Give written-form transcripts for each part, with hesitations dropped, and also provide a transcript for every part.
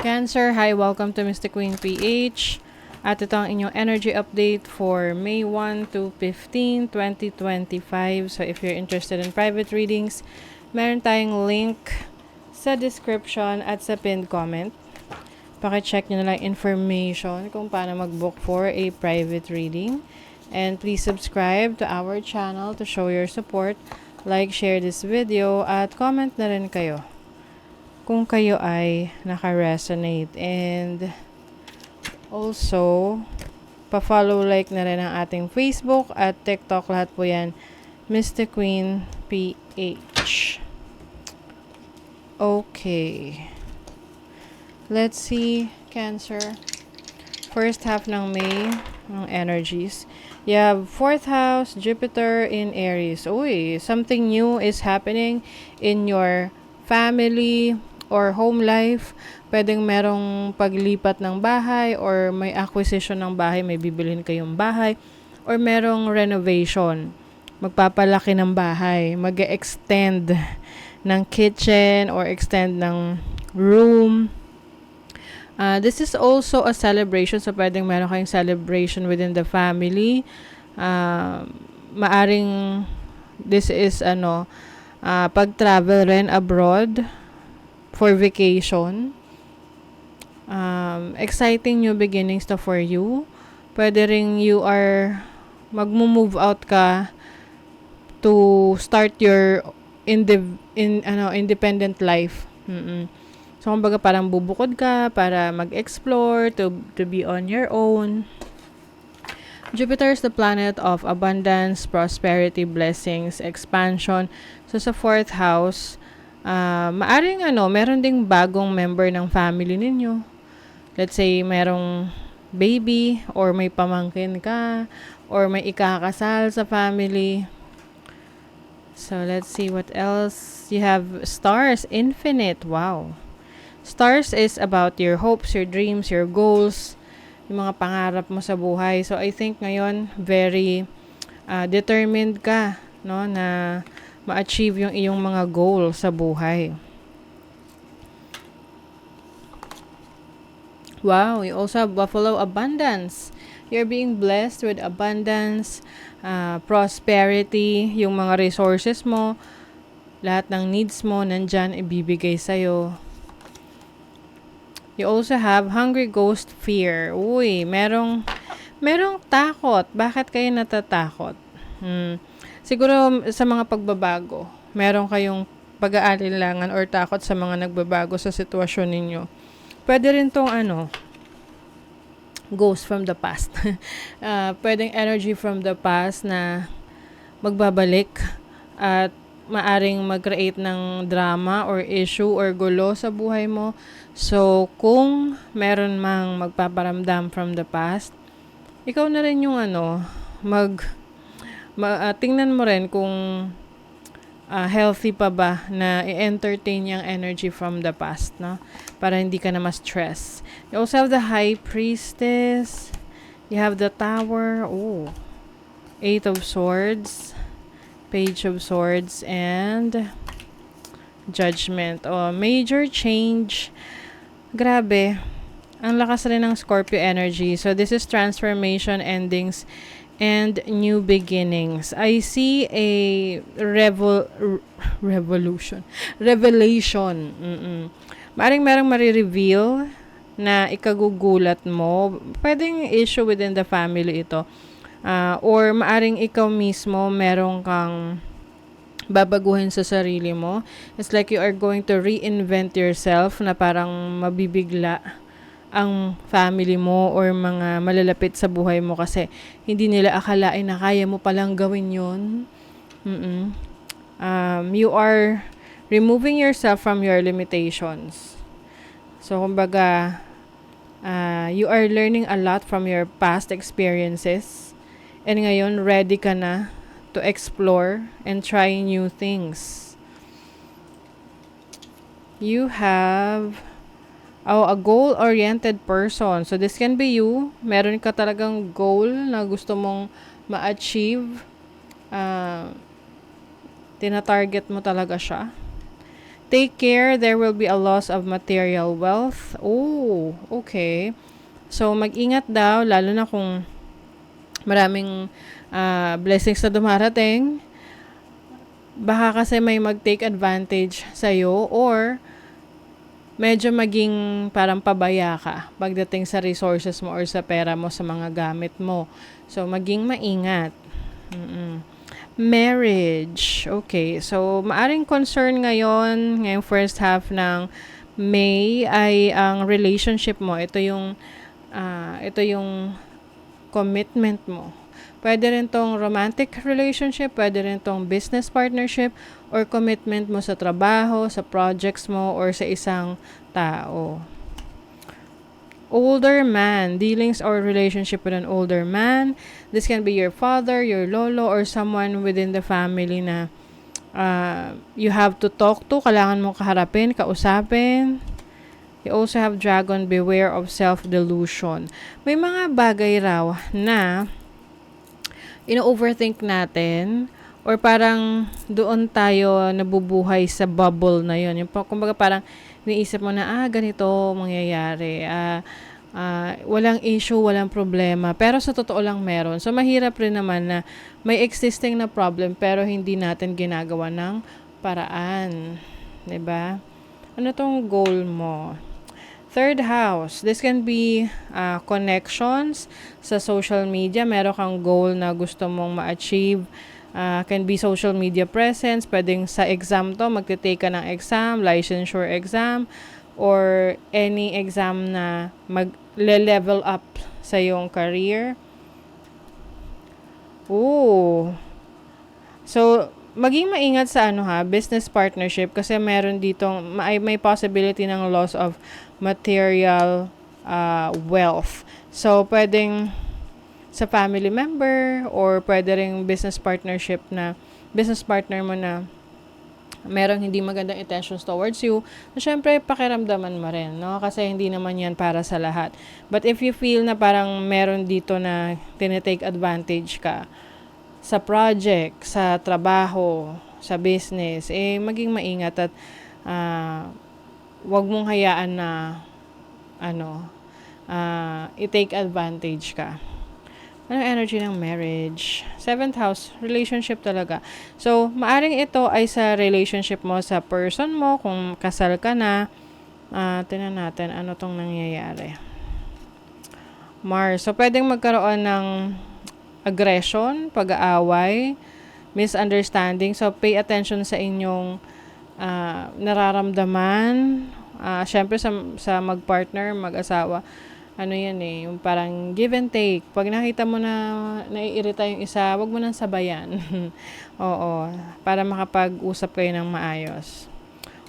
Cancer, hi, welcome to Mystic Queen PH. At ito ang inyong energy update for May 1 to 15, 2025. So if you're interested in private readings, meron tayong link sa description at sa pinned comment. Paki-check nyo na lang information kung paano mag-book for a private reading. And please subscribe to our channel to show your support. Like, share this video, at comment na rin kayo kung kayo ay naka-resonate. And also, pa-follow, like na rin ang ating Facebook at TikTok. Lahat po yan, Mystic Queen PH. Okay. Let's see, Cancer. First half ng May, ng energies. You have 4th house, Jupiter in Aries. Uy, something new is happening in your family or home life. Pwedeng merong paglipat ng bahay or may acquisition ng bahay, may bibilhin kayong bahay, or merong renovation. Magpapalaki ng bahay, mag-extend ng kitchen or extend ng room. This is also a celebration, so pwedeng meron kayong celebration within the family. Maaring this is pag-travel rin abroad for vacation. Exciting new beginnings to for you. Pwede rin you are mag-move out ka to start your independent life. So, kumbaga parang bubukod ka para mag-explore, to be on your own. Jupiter is the planet of abundance, prosperity, blessings, expansion. So, sa 4th house, maaring meron ding bagong member ng family ninyo. Let's say, merong baby, or may pamangkin ka, or may ikakasal sa family. So, let's see what else. You have stars, infinite. Wow. Stars is about your hopes, your dreams, your goals, yung mga pangarap mo sa buhay. So, I think ngayon, very determined ka, no, na ma-achieve yung iyong mga goal sa buhay. Wow, you also have Buffalo abundance. You're being blessed with abundance, prosperity, yung mga resources mo, lahat ng needs mo, nandyan, ibibigay sa'yo. You also have hungry ghost fear. Uy, merong takot. Bakit kayo natatakot? Siguro sa mga pagbabago, meron kayong pag-aalinlangan or takot sa mga nagbabago sa sitwasyon ninyo. Pwede rin tong ghost from the past. Pwedeng energy from the past na magbabalik at maaring mag-create ng drama or issue or gulo sa buhay mo. So, kung meron mang magpaparamdam from the past, ikaw na rin yung tingnan mo rin kung healthy pa ba na i-entertain yung energy from the past, no? Para hindi ka na ma-stress. You also have the High Priestess. You have the Tower. Oh, 8 of Swords. Page of Swords and Judgment. Oh, major change. Grabe. Ang lakas rin ng Scorpio energy. So, this is transformation, endings, and new beginnings. I see a revelation. Maaring merong marireveal na ikagugulat mo. Pwedeng issue within the family ito. Or maaring ikaw mismo merong kang babaguhin sa sarili mo. It's like you are going to reinvent yourself na parang mabibigla ang family mo or mga malalapit sa buhay mo kasi hindi nila akalain na kaya mo palang gawin yun. You are removing yourself from your limitations. So, kumbaga, you are learning a lot from your past experiences. And ngayon, ready ka na to explore and try new things. You have a goal-oriented person. So, this can be you. Meron ka talagang goal na gusto mong ma-achieve. Tina-target mo talaga siya. Take care, there will be a loss of material wealth. Oh, okay. So, mag-ingat daw, lalo na kung maraming blessings na dumarating. Baka kasi may mag-take advantage sa'yo or medyo maging parang pabaya ka pagdating sa resources mo or sa pera mo, sa mga gamit mo. So, maging maingat. Marriage. Okay. So, maaring concern ngayong first half ng May ay ang relationship mo. Ito yung commitment mo. Pwede rin tong romantic relationship, pwede rin tong business partnership, or commitment mo sa trabaho, sa projects mo, or sa isang tao. Older man, dealings or relationship with an older man. This can be your father, your lolo, or someone within the family na you have to talk to, kailangan mo kaharapin, kausapin. You also have dragon, beware of self-delusion. May mga bagay raw na ino-overthink natin or parang doon tayo nabubuhay sa bubble na yun. Yung, kumbaga parang iniisip mo na, ganito mangyayari. Walang issue, walang problema. Pero sa totoo lang meron. So, mahirap rin naman na may existing na problem pero hindi natin ginagawa ng paraan. 'Di ba? Ano tong goal mo? Third house. This can be connections sa social media. Meron kang goal na gusto mong ma-achieve. Can be social media presence. Pwedeng sa exam to, magte-take ka ng exam, licensure exam, or any exam na mag-level up sa iyong career. Ooh. So, maging maingat sa business partnership kasi meron ditong may possibility ng loss of material wealth. So, pwedeng sa family member or pwede ring business partnership na business partner mo na merong hindi magandang intentions towards you, na syempre pakiramdaman mo rin, no? Kasi hindi naman yan para sa lahat. But if you feel na parang meron dito na tinitake advantage ka sa project, sa trabaho, sa business, maging maingat at wag mong hayaan na i-take advantage ka. Anong energy ng marriage? 7th house, relationship talaga. So, maaring ito ay sa relationship mo sa person mo, kung kasal ka na. Tingnan natin, ano tong nangyayari. Mars. So, pwedeng magkaroon ng aggression, pag-aaway, misunderstanding. So, pay attention sa inyong nararamdaman. Syempre, sa mag-partner, mag-asawa, yung parang give and take. Pag nakita mo na naiirita yung isa, wag mo nang sabayan. Oo, para makapag-usap kayo ng maayos.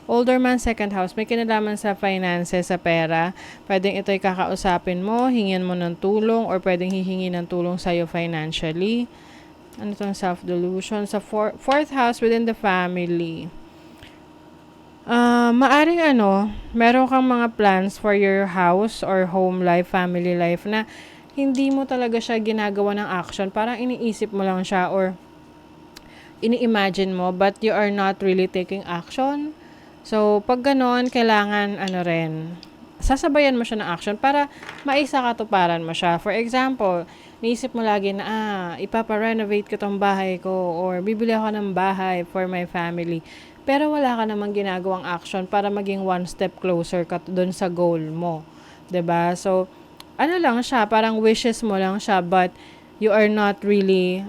Older man, 2nd house, may kinalaman sa finances, sa pera. Pwedeng ito'y kakausapin mo, hingin mo ng tulong, or pwedeng hihingi ng tulong sa'yo financially. Ano itong self-delusion? Sa 4th house, within the family. Maaring meron kang mga plans for your house or home life, family life na hindi mo talaga siya ginagawa ng action. Parang iniisip mo lang siya or ini-imagine mo but you are not really taking action. So, pag ganon, kailangan sasabayan mo siya ng action para maisakatuparan mo siya. For example, naisip mo lagi na, ipapa-renovate ko tong bahay ko or bibili ako ng bahay for my family. Pero wala ka namang ginagawang action para maging one step closer ka dun sa goal mo. 'Di ba? So, lang siya, parang wishes mo lang siya but you are not really,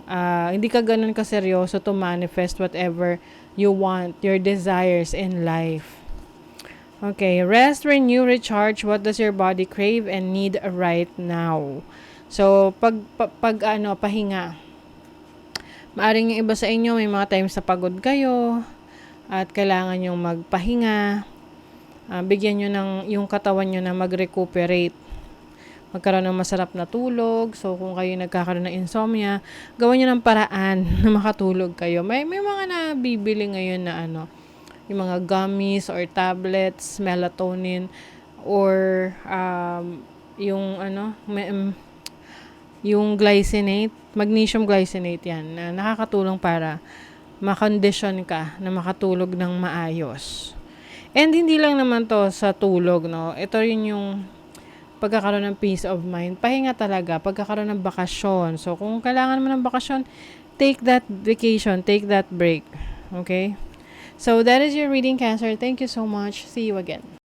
hindi ka ganun kaseryoso to manifest whatever you want, your desires in life. Okay, rest, renew, recharge. What does your body crave and need right now? So, pahinga. Maaring yung iba sa inyo, may mga times na pagod kayo at kailangan yung magpahinga. Bigyan nyo yung katawan nyo na mag-recuperate. Magkaroon ng masarap na tulog. So, kung kayo nagkakaroon ng insomnia, gawin nyo ng paraan na makatulog kayo. May mga nabibili ngayon na yung mga gummies or tablets, melatonin, or yung glycinate, magnesium glycinate yan, na nakakatulong para makondisyon ka na makatulog ng maayos. And hindi lang naman to sa tulog, no? Ito rin yung pagkakaroon ng peace of mind. Pahinga talaga, pagkakaroon ng bakasyon. So, kung kailangan mo ng bakasyon, take that vacation, take that break. Okay? So, that is your reading, Cancer. Thank you so much. See you again.